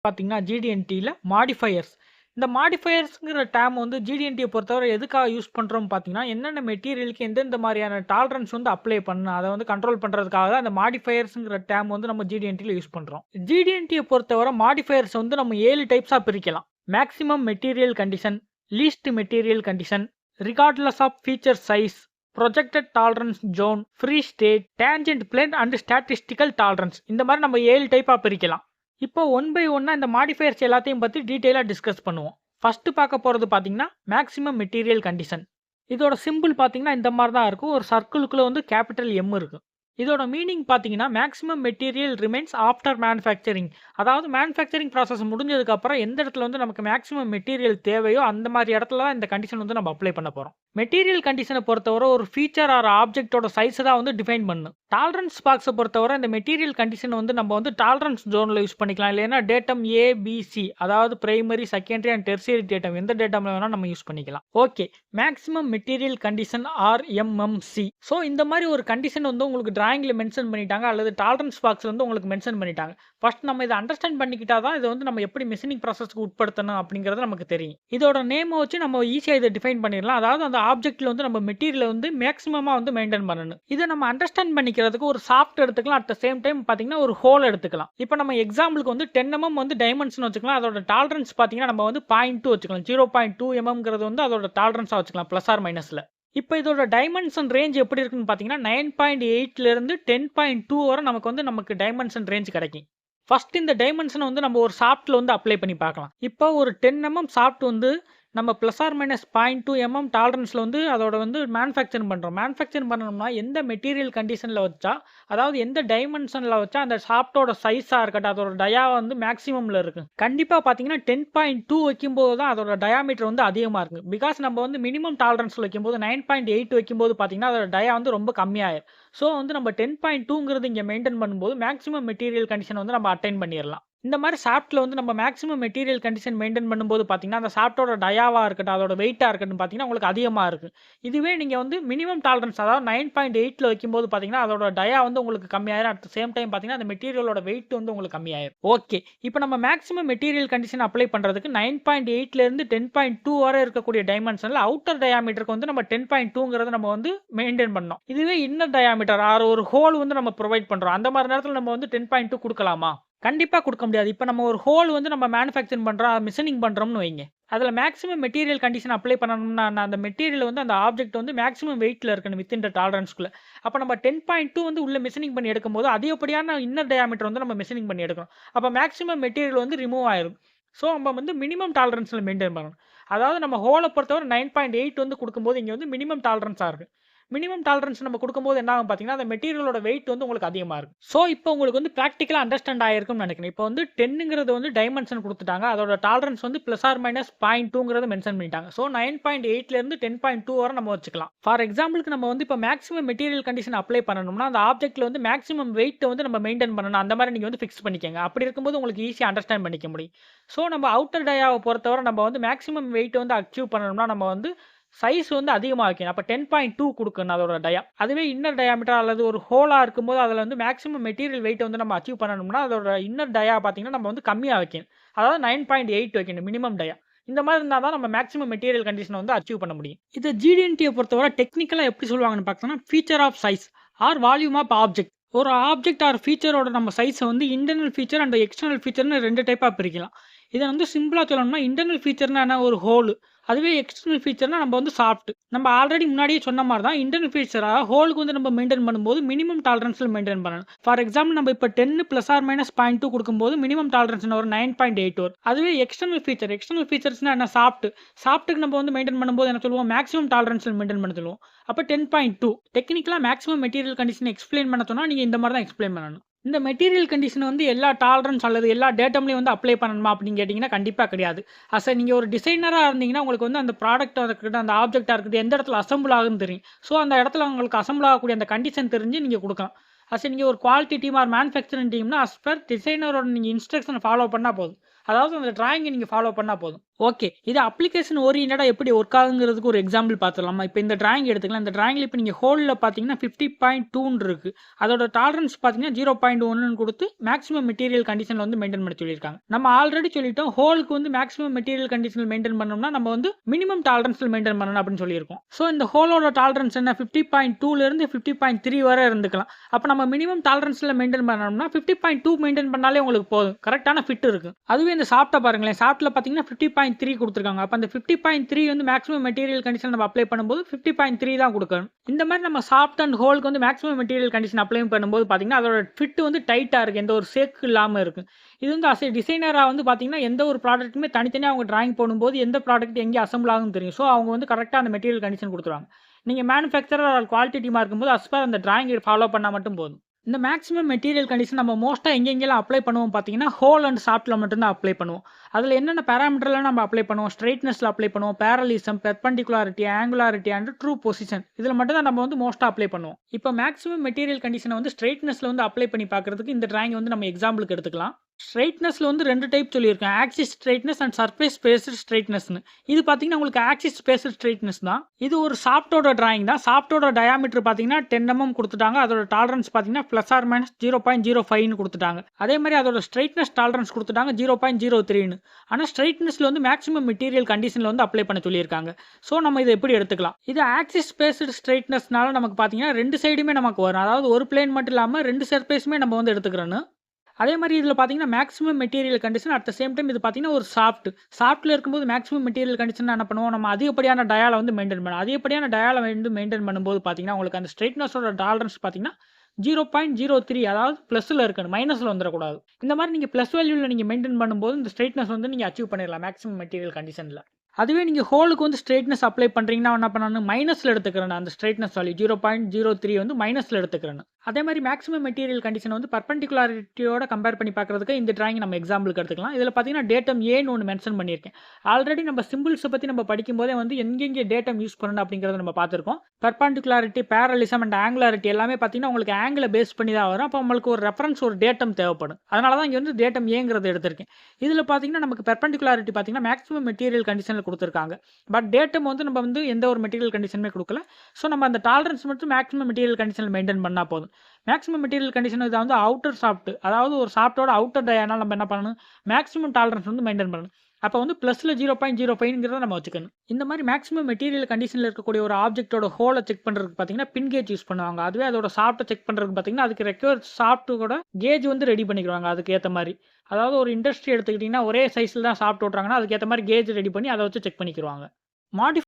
பார்த்தீங்கன்னா ஜிடிஎன்டியில் மாடிஃபையர்ஸ். இந்த மாடிஃபையர்ஸ்ங்கிற டேர்ம் வந்து ஜிடிஎன்டியை பொறுத்தவரை எதுக்காக யூஸ் பண்ணுறோம் பார்த்தீங்கன்னா, என்னென்ன மெட்டீரியலுக்கு எந்தெந்த மாதிரியான டாலரன்ஸ் வந்து அப்ளை பண்ணணும், அதை வந்து கண்ட்ரோல் பண்ணுறதுக்காக தான் இந்த மாடிஃபையர்ஸுங்கிற டேர்ம் வந்து நம்ம ஜிடிஎன்டியில் யூஸ் பண்ணுறோம். ஜிடிஎன்டியை பொறுத்தவரை மாடிஃபையர்ஸ் வந்து நம்ம 7 டைப்ஸாக பிரிக்கலாம். Maximum material condition, least material condition, regardless of feature size, projected tolerance zone, free state, tangent plane and statistical tolerance. இந்த மாதிரி நம்ம 7 டைப்பாக பிரிக்கலாம். இப்போ ஒன் பை ஒன்னாக இந்த மாடிஃபையர்ஸ் எல்லாத்தையும் பற்றி டீட்டெயிலாக டிஸ்கஸ் பண்ணுவோம். ஃபஸ்ட்டு பார்க்க போகிறது பார்த்தீங்கன்னா மேக்ஸிமம் மெட்டீரியல் கண்டிஷன். இதோட சிம்பிள் பார்த்தீங்கன்னா இந்த மாதிரி தான் இருக்கும். ஒரு சர்க்கிளுக்குள்ள வந்து கேபிட்டல் எம் இருக்குது. இதோட மீனிங் பார்த்தீங்கன்னா maximum material remains after manufacturing. அதாவது மேனுஃபேக்சரிங் ப்ராசஸ் முடிஞ்சதுக்கப்புறம் எந்த இடத்துல வந்து நமக்கு மேக்ஸிமம் மெட்டீரியல் தேவையோ அந்த மாதிரி இடத்துல தான் இந்த கண்டிஷன் வந்து நம்ம அப்ளை பண்ண போகிறோம். மெட்டீரியல் கண்டிஷனை பொறுத்தவரை ஒரு ஃபீச்சர் ஆர் ஆப்ஜெக்டோட சைஸை தான் வந்து டிஃபைன் பண்ணும். டாலரன்ஸ் பாக்ஸை பொறுத்தவரை இந்த மெட்டீரியல் கண்டிஷன் வந்து நம்ம வந்து டாலரன்ஸ் ஜோனில் யூஸ் பண்ணிக்கலாம். இல்லைன்னா டேட்டம் ஏபிசி, அதாவது primary, secondary and tertiary datum, எந்த டேட்டமில் வேணால் நம்ம யூஸ் பண்ணிக்கலாம். Okay, maximum material condition or MMC. So இந்த மாதிரி ஒரு கண்டிஷன் வந்து உங்களுக்கு டிராயிங்கில் மென்ஷன் பண்ணிட்டாங்க அல்லது டாலரன்ஸ் பாக்ஸில் வந்து உங்களுக்கு மென்ஷன் பண்ணிட்டாங்க. ஃபர்ஸ்ட் நம்ம இதை அண்டர்ஸ்டாண்ட் பண்ணிக்கிட்டா தான் இதை வந்து நம்ம எப்படி மெஷினிங் ப்ராசஸ்க்கு உட்படுத்தணும் அப்படிங்கிறது நமக்கு தெரியும். இதோட நேமை வச்சு நம்ம ஈஸியாக இதை டிஃபைன் பண்ணிடலாம். அதாவது அந்த ஆப்ஜெக்ட்ல வந்து நம்ம மெட்டீரியல் வந்து மேக்ஸிமமாக வந்து மெயின்டைன் பண்ணணும். இதை நம்ம அண்டர்ஸ்டாண்ட் பண்ணிக்கிறதுக்கு ஒரு சாஃப்ட் எடுத்துக்கலாம். அட் த சேம் டைம் பார்த்தீங்கன்னா ஒரு ஹோல் எடுத்துக்கலாம். இப்போ நம்ம எக்ஸாம்பிளுக்கு வந்து 10 mm வந்து டைமென்ஷன் வச்சுக்கலாம். அதோட டாலரன்ஸ் பார்த்தீங்கன்னா நம்ம வந்து 0.2 வச்சுக்கலாம். 0.2 mmங்கிறது வந்து அதோட டாலரன்ஸாக வச்சுக்கலாம், ப்ளஸ் ஆர் மைனஸில். இப்போ இதோட டைமென்ஷன் ரேஞ்ச் எப்படி இருக்குன்னு பார்த்தீங்கன்னா 9.8லேருந்து 10.2 வரை நமக்கு டைமென்ஷன் ரேஞ்ச் கிடைக்கும். ஃபர்ஸ்ட் இந்த டைமென்ஷனை வந்து நம்ம ஒரு சாஃப்ட்டில் வந்து அப்ளை பண்ணி பார்க்கலாம். இப்போ ஒரு 10 mm சாஃப்ட் வந்து நம்ம ப்ளஸ் ஆர் மைனஸ் 0.2 mm டாலரன்ஸில் வந்து அதோட வந்து மேனுஃபேக்சரிங் பண்ணுறோம். மேனுஃபேக்சரிங் பண்ணணும்னா எந்த மெட்டீரியல் கண்டிஷனில் வச்சா, அதாவது எந்த டைமென்ஷனில் வச்சா அந்த சாஃப்ட்டோட சைஸாக இருக்கட்டும், அதோட டயா வந்து மேக்ஸிமமில் இருக்குது. கண்டிப்பாக பார்த்தீங்கன்னா 10.2 வைக்கும்போது தான் அதோட டயாமீட்டர் வந்து அதிகமாக இருக்குது. பிகாஸ் நம்ம வந்து மினிமம் டாலரன்ஸில் வைக்கும்போது 9.8 வைக்கும்போது பார்த்தீங்கன்னா அதோட டயா வந்து ரொம்ப கம்மியாயிரும். ஸோ வந்து நம்ம 10.2ங்கிறது இங்கே மெயின்டைன் பண்ணும்போது மேக்ஸிமம் மெட்டீரியல் கண்டிஷன் வந்து நம்ம அட்டைன் பண்ணிடலாம். இந்த மாதிரி சாஃப்ட்டில் வந்து நம்ம மேக்ஸிமம் மெட்டீரியல் கண்டிஷன் மெயின்டைன் பண்ணும்போது பார்த்தீங்கன்னா அந்த சாஃப்ட்டோட டயாவாக இருக்கட்டும், அதோட வெயிட்டாக இருக்கட்டும் பார்த்தீங்கன்னா உங்களுக்கு அதிகமாக இருக்குது. இதுவே நீங்கள் வந்து மினிமம் டாலரன்ஸ் அதாவது 9.8ல் வைக்கும்போது பார்த்தீங்கன்னா அதோட டயா வந்து உங்களுக்கு கம்மியாயிரும். அட் சேம் டைம் பார்த்தீங்கன்னா அந்த மெட்டீரியலோட வெயிட் வந்து உங்களுக்கு கம்மியாயிரும். ஓகே, இப்போ நம்ம மேக்ஸிமம் மெட்டீரியல் கண்டிஷன் அப்ளை பண்ணுறதுக்கு 9.8லேருந்து 10.2 வரை இருக்கக்கூடிய டைமென்ஷனில் அவுட்டர் டயாமீட்டருக்கு வந்து நம்ம 10.2ங்கிறத நம்ம வந்து மெயின்டைன் பண்ணோம். இதுவே இன்னர் டயாமீட்டர் ஆர் ஒரு ஹோல் வந்து நம்ம ப்ரொவைட் பண்ணுறோம். அந்த மாதிரி நேரத்தில் நம்ம வந்து 10.2 கொடுக்கலாமா? கண்டிப்பாக கொடுக்க முடியாது. இப்போ நம்ம ஒரு ஹோல் வந்து நம்ம மேனுஃபேக்சரிங் பண்ணுறோம், மிஷினிங் பண்ணுறோம்னு வைங்க. அதில் மேக்ஸிமம் மெட்டீரியல் கண்டிஷன் அப்ளை பண்ணணும்னா அந்த மெட்டீரியல் வந்து அந்த ஆப்ஜெக்ட் வந்து மேக்ஸிமம் வெயிட்டில் இருக்கணும் வித்தின் த டாலரன்ஸ்குள்ளே. அப்போ நம்ம 10.2 வந்து உள்ள மிஷினிங் பண்ணி எடுக்கும்போது அதிகப்படியான இன்னர் டயாமீட்டர் வந்து நம்ம மிஷினிங் பண்ணி எடுக்கணும். அப்போ மேக்ஸிமம் மெட்டீரியல் வந்து ரிமூவ் ஆயிரும். ஸோ நம்ம வந்து மினிமம் டாலரன்ஸில் மெயின்டைன் பண்ணணும். அதாவது நம்ம ஹோலை பொறுத்தவரை 9.8 வந்து கொடுக்கும்போது இங்கே வந்து மினிமம் டாலரன்ஸாக இருக்குது. மினிமம் டாலரன்ஸ் நம்ம கொடுக்கும்போது என்ன ஆகும் பார்த்தீங்கன்னா அந்த மெட்டீரியலோட வெயிட் வந்து உங்களுக்கு அதிகமாக இருக்கும். ஸோ இப்போ உங்களுக்கு வந்து ப்ராக்டிக்கலாக அண்டர்ஸ்டாண்ட் ஆயிருக்கும்னு நினைக்கிறேன். இப்போ வந்து 10ங்கிறது வந்து டைமென்ஷன் கொடுத்துட்டாங்க. அதோட டாலரன்ஸ் வந்து ப்ளஸ் ஆர் மைனஸ் 0.2ங்கிறத மென்ஷன் பண்ணிட்டாங்க. ஸோ 9.8லேருந்து 10.2 வரை நம்ம வச்சுக்கலாம். ஃபார் எக்ஸாம்பிளுக்கு நம்ம வந்து இப்போ மேக்ஸிமம் மெட்டீரியல் கண்டிஷன் அப்ளை பண்ணணும்னா அந்த ஆப்ஜெக்ட்ல வந்து மேக்ஸிமம் வெயிட் வந்து நம்ம மெயின்டைன் பண்ணணும். அந்த மாதிரி நீங்கள் வந்து ஃபிக்ஸ் பண்ணிக்கங்க. அப்படி இருக்கும்போது உங்களுக்கு ஈஸியாக அண்டர்ஸ்டாண்ட் பண்ணிக்க முடியும். ஸோ நம்ம அவுட்டர் டயாவை பொறுத்தவரை நம்ம வந்து மேக்ஸிமம் வெயிட் வந்து அச்சீவ் பண்ணணும்னா நம்ம வந்து சைஸ் வந்து அதிகமாக வைக்கணும். அப்போ 10.2 கொடுக்கணும் அதோட டயா. அதுவே இன்னர் டயாமீட்டர் அல்லது ஒரு ஹோலாக இருக்கும்போது அதில் வந்து மேக்ஸிமம் மெட்டீரியல் வெயிட் வந்து நம்ம அச்சீவ் பண்ணணும்னா அதோட இன்னர் டயா பார்த்தீங்கன்னா நம்ம வந்து கம்மியாக வைக்கணும். அதாவது 9.8 வைக்கணும் மினிமம் டயா. இந்த மாதிரி இருந்தால் தான் நம்ம மேக்ஸிமம் மெட்டீரியல் கண்டிஷனை வந்து அச்சீவ் பண்ண முடியும். இது ஜிடிஎன்டியை பொறுத்தவரை டெக்னிக்கலாக எப்படி சொல்லுவாங்கன்னு பார்த்தோம்னா feature of size or volume of object. ஒரு ஆப்ஜெக்ட் ஆர் ஃபீச்சரோட நம்ம சைஸை வந்து இன்டர்னல் ஃபீச்சர் அண்ட் எக்ஸ்டர்னல் ஃபீச்சர்னு 2 டைப்பாக பிரிக்கலாம். இதை வந்து சிம்பிளாக சொல்லணும்னா இன்டர்னல் ஃபீச்சர்னா என்ன, ஒரு ஹோல். அதுவே எக்ஸ்டர்னல் ஃபீச்சர்னா நம்ம வந்து சாஃப்ட். நம்ம ஆல்ரெடி முன்னாடியே சொன்ன மாதிரி தான் இன்டர்னல் ஃபீச்சராக ஹோலுக்கு வந்து நம்ம மெயின்டைன் பண்ணும்போது மினிமம் டாலரன்ஸில் மெயின்டைன் பண்ணணும். ஃபார் எக்ஸாம்பிள் நம்ம இப்போ 10 ப்ளஸ் ஆர் மைனஸ் 0.2 கொடுக்கும்போது மினிமம் டாலரன்ஸ் ஒரு 9.8 வரும். அதுவே எக்ஸ்டர்னல் ஃபீச்சர்ஸ்னா என்ன, சாஃப்ட்டுக்கு நம்ம வந்து மெயின்டைன் பண்ணும்போது என்ன சொல்லுவோம், மேக்ஸிமம் டாலரன்ஸில் மெயின்டைன் பண்ண சொல்லுவோம். அப்போ 10.2 டெக்னிக்கலாக மேக்ஸிமம் மெட்டீரியல் கண்டிஷனை எக்ஸ்பிளைன் பண்ண சொன்னால் நீங்கள் இந்த மாதிரி தான் எக்ஸ்பிளைன் பண்ணணும். இந்த மெட்டீரியல் கண்டிஷன் வந்து எல்லா டாலரன்ஸ் அல்லது எல்லா டேட்டம்லையும் வந்து அப்ளை பண்ணணுமா அப்படின்னு கேட்டிங்கன்னா கண்டிப்பாக கிடையாது. நீங்கள் ஒரு டிசைனராக இருந்தீங்கன்னா உங்களுக்கு வந்து அந்த ப்ராடக்டாக இருக்கட்டும், அந்த ஆப்ஜெக்டாக இருக்கட்டும், எந்த இடத்துல அசம்பிள் ஆகுன்னு தெரியும். ஸோ அந்த இடத்துல உங்களுக்கு அசம்பிள் ஆகக்கூடிய அந்த கண்டிஷன் தெரிஞ்சு நீங்கள் கொடுக்கலாம். நீங்க ஒரு குவாலிட்டி டீம் ஆர் மேனுஃபேக்சரிங் டீம்னா, அஸ் பெர் டிசைனரோட நீங்க இன்ஸ்ட்ரக்ஷன ஃபாலோ பண்ணா போதும். அதாவது அந்த டிராயிங்க நீங்க ஃபாலோ பண்ணா போதும். ஓகே. இது அப்ளிகேஷன் ஓரியன்டடா எப்படி ஒர்க் ஆகுங்கிறதுக்கு ஒரு எக்ஸாம்பிள் பார்த்துடலாமா? இப்ப இந்த டிராயிங் எடுத்துக்கலாம். இந்த டிராயிங்ல இப்ப நீங்க ஹோல்ல பார்த்தீங்கன்னா 50.2ன்னு இருக்கு. அதோட டாலரன்ஸ் பார்த்தீங்கன்னா 0.1ன்னு குடுத்து மேக்ஸிமம் மெட்டீரியல் கண்டிஷன்ல வந்து மெயின்டெயின் பண்ண சொல்லியிருக்காங்க. நம்ம ஆல்ரெடி சொல்லிட்டோம். ஹோலுக்கு வந்து மேக்ஸிமம் மெட்டீரியல் கண்டிஷன்ல மெயின்டெயின் பண்ணோம்னா, நம்ம வந்து மினிமம் டாலரன்ஸ்ல மெயின்டெயின் பண்ணணும் அப்படின்னு சொல்லியிருக்கோம். ஸோ இந்த ஹோலோட டாலரன்ஸ் என்ன 50.2ல இருந்து 50.3 வரை இருந்துக்கலாம். அப்ப நம்ம மினிமம் டாலரன்ஸ்ல மெயின்டெயின் பண்ணோம்னா 50.2 மெயின்டெயின் பண்ணாலே உங்களுக்கு போதும். கரெக்ட்டான ஃபிட் இருக்கு. அதுவே இந்த சாஃப்ட்ட பாருங்களேன். சாஃப்ட்ல பார்த்தீங்கன்னா 50.3 குடுத்துருக்காங்க. அப்ப அந்த 50.3 வந்து மேக்ஸிமம் மெட்டீரியல் கண்டிஷன் நம்ம அப்ளை பண்ணும்போது 50.3 தான் குடுக்கணும். இந்த மாரி நம்ம சாஃப்ட் அண்ட் ஹோலுக்கு வந்து மேக்ஸிமம் மெட்டீரியல் கண்டிஷன் அப்ளை பண்ணும்போது பார்த்தீங்கன்னா, அதோட ஃபிட் வந்து டைட்டா இருக்கு. எந்த ஒரு சேக்கு இல்லாம இருக்கு. இது வந்து அஸ் எ டிசைனரா வந்து பார்த்தீங்கன்னா, எந்த ஒரு ப்ராடக்ட்டுமே தனித்தனியா அவங்க டிராயிங் போடும்போது எந்த ப்ராடக்ட் எங்கே அசெம்பிள் ஆகும்னு தெரியும். ஸோ அவங்க வந்து கரெக்ட்டா அந்த மெட்டீரியல் கண்டிஷன் குடுத்துருவாங்க. நீங்க மேனுஃபேக்சரர் ஆர் குவாலிட்டி டீமா இருக்கும்போது அஸ் பெர் அந்த டிராயிங் ஃபாலோ பண்ணா மட்டும் போதும். இந்த மேக்ஸிமம் மெட்டீரியல் கண்டிஷன் நம்ம மோஸ்ட்டா எங்கெங்கெல்லாம் அப்ளை பண்ணுவோம் பார்த்தீங்கன்னா, ஹோல் அண்ட் சாஃப்ட்ல மட்டும் தான் அப்ளை பண்ணுவோம். அதில என்னென்ன பாராமீட்டர்லாம் நம்ம அப்ளை பண்ணுவோம்? ஸ்ட்ரெய்ட்னஸ்ல அப்ளை பண்ணுவோம். Parallelism, perpendicularity, angularity and true position. இதில மட்டும் தான் நம்ம வந்து மோஸ்ட்டா அப்ளை பண்ணுவோம். இப்ப மேக்ஸிமம் மெட்டீரியல் கண்டிஷன வந்து ஸ்ட்ரெய்ட்னஸ்ல வந்து அப்ளை பண்ணி பார்க்கிறதுக்கு இந்த டிராயிங் வந்து நம்ம எக்ஸாம்பிளுக்கு எடுத்துக்கலாம். ஸ்ட்ரெய்ட்னஸ்ல வந்து 2 டைப் சொல்லியிருக்கேன். Axis straightness and surface based ஸ்ட்ரெய்ட்னஸ்ன்னு. இது பார்த்தீங்கன்னா, உங்களுக்கு ஆக்சிஸ் பேஸ்டு ஸ்ட்ரெய்ட்னஸ் தான். இது ஒரு சாஃப்ட்டோட டிராயிங் தான். சாஃப்ட்டோட டயாமீட்டர் பார்த்தீங்கன்னா 10 mm குடுத்துட்டாங்க. அதோட டாலரன்ஸ் பார்த்தீங்கன்னா பிளஸ் ஆர் மைனஸ் 0.05ன்னு குடுத்துட்டாங்க. அதே மாரி அதோட ஸ்ட்ரெய்ட்னஸ் டாலரன்ஸ் குடுத்துட்டாங்க 0.03ன்னு. ஆனா ஸ்ட்ரெய்ட்னஸ்ல வந்து மேக்ஸிமம் மெட்டீரியல் கண்டிஷன்ல வந்து அப்ளை பண்ண சொல்லியிருக்காங்க. ஸோ நம்ம இத எப்படி எடுத்துக்கலாம்? இது ஆக்சிஸ் பேஸ்டு ஸ்ட்ரெய்ட்னஸ்னால நமக்கு பார்த்தீங்கன்னா 2 சைடுமே நமக்கு வரும். அதாவது ஒரு பிளேன் மட்டும் இல்லாம 2 சர்ஃபேஸுமே நம்ம வந்து எடுத்துக்கிறணும். அதே மாரி இதில பார்த்தீங்கன்னா, maximum material condition at the same time இது பார்த்தீங்கன்னா, ஒரு சாஃப்ட். சாஃப்ட்ல இருக்கும்போது மேக்ஸிமம் மெட்டீரியல் கண்டிஷன்னா என்ன பண்ணுவோம்? நம்ம அதிகப்படியான டயால வந்து மெயின்டெயின் பண்ணணும். அதிகப்படியான டயால வந்து மெயின்டெயின் பண்ணும்போது பார்த்தீங்கன்னா, உங்களுக்கு அந்த ஸ்ட்ரெய்ட்னஸோட டாலரன்ஸ் பார்த்தீங்கன்னா, 0.03 அதாவது பிளஸ்ல இருக்கணும். மைனஸ்ல வந்துறக்கூடாது. இந்த மாரி நீங்க பிளஸ் வேல்யூல நீங்க மெயின்டெயின் பண்ணும்போது, இந்த ஸ்ட்ரெய்ட்னஸ் வந்து நீங்க அச்சீவ் பண்ணிடலாம் மேக்ஸிமம் மெட்டீரியல் கண்டிஷன்ல. அதுவே நீங்க ஹோலுக்கு வந்து ஸ்ட்ரெய்ட்னஸ் அப்ளை பண்றீங்கன்னா, என்ன பண்ணணும்? மைனஸ்ல எடுத்துக்கிறணும். அந்த ஸ்ட்ரெய்ட்னஸ் வேல்யூ 0.03 வந்து மைனஸ்ல எடுத்துக்கிறணும். அதே மாரி மேக்ஸிமம் மெட்டீரியல் கண்டிஷன் வந்து பெர்பெண்டிகுலாரிட்டியோட கம்பேர் பண்ணி பார்க்கிறதுக்கு இந்த டிராயிங் நம்ம எக்ஸாம்பிளுக்கு எடுத்துக்கலாம். இதில பார்த்தீங்கன்னா, டேட்டம் ஏன்னு ஒண்ணு மென்ஷன் பண்ணியிருக்கேன். ஆல்ரெடி நம்ம சிம்பிள்ஸ பத்தி நம்ம படிக்கும்போதே வந்து எங்கெங்கே டேட்டம் யூஸ் பண்ணணும் அப்படிங்கிறத நம்ம பார்த்திருக்கோம். பெர்பெண்டிகுலாரிட்டி, பேரலிசம் அண்ட் ஆங்குலாரிட்டி எல்லாமே பார்த்தீங்கன்னா, உங்களுக்கு ஆங்கிள பேஸ் பண்ணி தான் வரும். அப்போ உங்களுக்கு ஒரு ரெஃபரன்ஸ் ஒரு டேட்டம் தேவைப்படும். அதனால தான் இங்க வந்து டேட்டம் ஏங்கிறத எடுத்திருக்கேன். இதில பார்த்தீங்கன்னா, நமக்கு பெர்பெண்டிகுலாரிட்டி பார்த்தீங்கன்னா, மேக்ஸிமம் மெட்டீரியல் கண்டிஷன்ல குடுத்துருக்காங்க. பட் டேட்டம் வந்து நம்ம வந்து எந்த ஒரு மெட்டீரியல் கண்டிஷனுமே குடுக்கல. ஸோ நம்ம அந்த டாலரன்ஸ் மட்டும் மேக்ஸிமம் மெட்டீரியல் கண்டிஷன்ல மெயின்டெயின் பண்ணா போதும். மேக்ஸிமம் மெட்டீரியல் கண்டிஷன் இது வந்து அவுட்டர் சாஃப்ட். அதாவது ஒரு சாஃப்ட்டோட அவுட்டர் டயானால நம்ம என்ன பண்ணணும்? மேக்ஸிமம் டாலரன்ஸ் வந்து மெயின்டெயின் பண்ணணும். அப்ப வந்து பிளஸ்ல 0.05ங்கிறத நம்ம வச்சுக்கணும். இந்த மாரி மேக்ஸிமம் மெட்டீரியல் கண்டிஷன்ல இருக்கக்கூடிய ஒரு ஆப்ஜெக்ட்டோட ஹோல செக் பண்றதுக்கு பார்த்தீங்கன்னா, பின் கேஜ் யூஸ் பண்ணுவாங்க. அதுவே அதோட சாஃப்ட்ட செக் பண்றதுக்கு பார்த்தீங்கன்னா, அதுக்கு ரெக்வயர்ட் சாஃப்ட்டோட கேஜ் வந்து ரெடி பண்ணிக்கிருவாங்க அதுக்கு ஏத்த மாரி. அதாவது ஒரு இண்டஸ்ட்ரி எடுத்துக்கிட்டீங்கன்னா, ஒரே சைஸ்ல தான் சாஃப்ட் ஓட்டுறாங்கன்னா, அதுக்கு ஏத்த மாரி கேஜ் ரெடி பண்ணி அத வச்சு செக் பண்ணிக்கிருவாங்க. மாடிஃபை